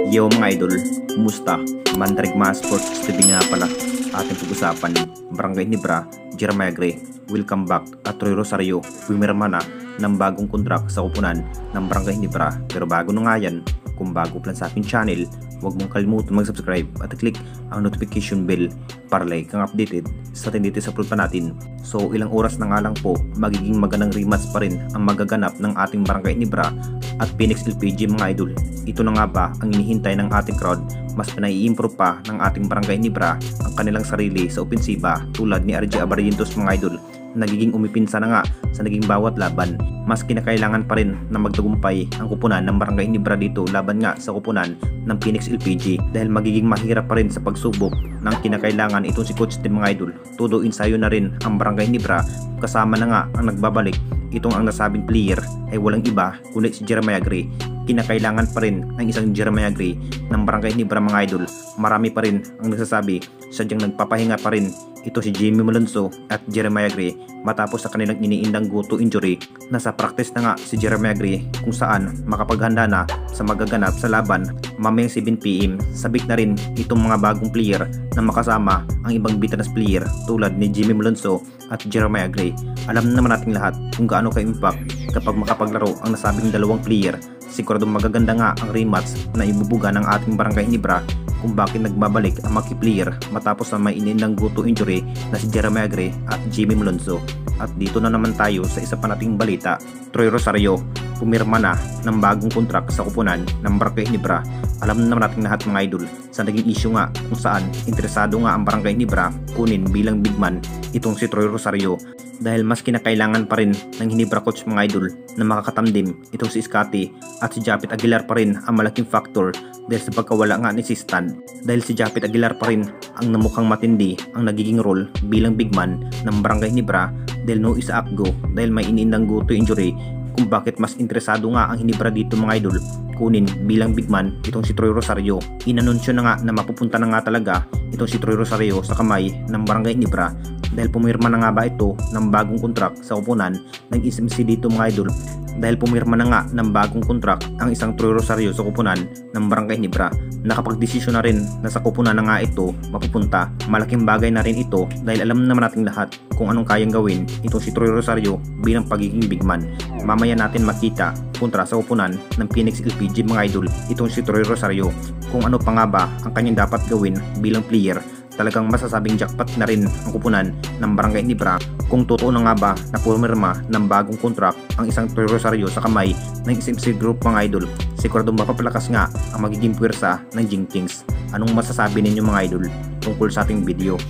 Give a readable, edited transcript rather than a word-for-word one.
Yo mga idol, kumusta? Mandarigma Sports TV nga pala. Ating pag-usapan, Barangay Ginebra, Jeremiah Gray, welcome back at Troy Rosario, pumirma na ng bagong kontrak sa kupunan ng Barangay Ginebra. Pero bago na nga yan, kung bago pa lang sa aking channel, huwag mong kalimutan mag-subscribe at click ang notification bell para like kang updated sa ating dito sa upload pa natin. So ilang oras na nga lang po, magiging magandang rematch pa rin ang magaganap ng ating Barangay Ginebra at Phoenix LPG mga idol. Ito na nga ba ang hinihintay ng ating crowd? Mas pinai-improve pa ng ating Barangay Ginebra ang kanilang sarili sa opensiba tulad ni RJ Abarientos mga idol. Nagiging umipinsa na nga sa naging bawat laban. Mas kinakailangan pa rin na magtagumpay ang kupunan ng Barangay Ginebra dito laban nga sa kupunan ng Phoenix LPG dahil magiging mahirap pa rin sa pagsubok ng kinakailangan itong si Coach Tim mga idol. Todo ensayo na rin ang Barangay Ginebra kasama na nga ang nagbabalik. Itong ang nasabing player ay walang iba kundi si Jeremiah Gray. Kinakailangan pa rin ng isang Jeremiah Gray ng Barangay Ginebra mga idol. Marami pa rin ang nagsasabi sadyang nagpapahinga pa rin ito si Jimmy Malonzo at Jeremiah Gray matapos sa kanilang iniindang guto injury. Nasa practice na nga si Jeremiah Gray kung saan makapaghanda na sa magaganap sa laban mamayang 7pm. Sabik na rin itong mga bagong player na makasama ang ibang veterans player tulad ni Jimmy Malonzo at Jeremiah Gray. Alam naman natin lahat kung gaano ka-impact kapag makapaglaro ang nasabing dalawang player. Siguradong magaganda nga ang rematch na ibubuga ng ating Barangay Ginebra kung bakit nagbabalik ang mga player matapos na may inindang guto injury na si Jeremiah Gray at Jimmy Malonzo. At dito na naman tayo sa isa pa nating balita. Troy Rosario pumirma na ng bagong kontrak sa kupunan ng Barangay Ginebra. Alam naman natin lahat mga idol sa naging issue nga kung saan interesado nga ang Barangay Ginebra kunin bilang big man itong si Troy Rosario dahil mas kinakailangan pa rin ng Ginebra coach mga idol na makakatamdim itong si Scotty at si Japet Aguilar pa rin ang malaking factor dahil sa pagkawala nga ni si Stan. Dahil si Japet Aguilar pa rin ang namukhang matindi ang nagiging role bilang big man ng Barangay Ginebra dahil no isa upgo dahil may iniindang guto injury kung bakit mas interesado nga ang Ginebra dito mga idol kunin bilang big man itong si Troy Rosario. Inanunsyo na nga na mapupunta na nga talaga itong si Troy Rosario sa kamay ng Barangay Ginebra dahil pumirma na nga ba ito ng bagong kontrak sa kupunan ng SMC dito mga idol. Dahil pumirma na nga ng bagong kontrak ang isang Troy Rosario sa kupunan ng Barangay Ginebra, nakapagdesisyon na rin na sa kupunan na nga ito mapupunta. Malaking bagay na rin ito dahil alam naman nating lahat kung anong kayang gawin itong si Troy Rosario bilang pagiging big man. Mamaya natin makita kontra sa kupunan ng Phoenix LPG mga idol itong si Troy Rosario kung ano pa nga ba ang kanyang dapat gawin bilang player. Talagang masasabing jackpot na rin ang kupunan ng Barangay Ginebra kung totoo na nga ba na pumirma ng bagong kontrak ang isang Troy Rosario sa kamay ng SMC Group mga idol. Siguradong mapapalakas nga ang magiging puwersa ng Jing Kings. Anong masasabi ninyo mga idol tungkol sa ating video?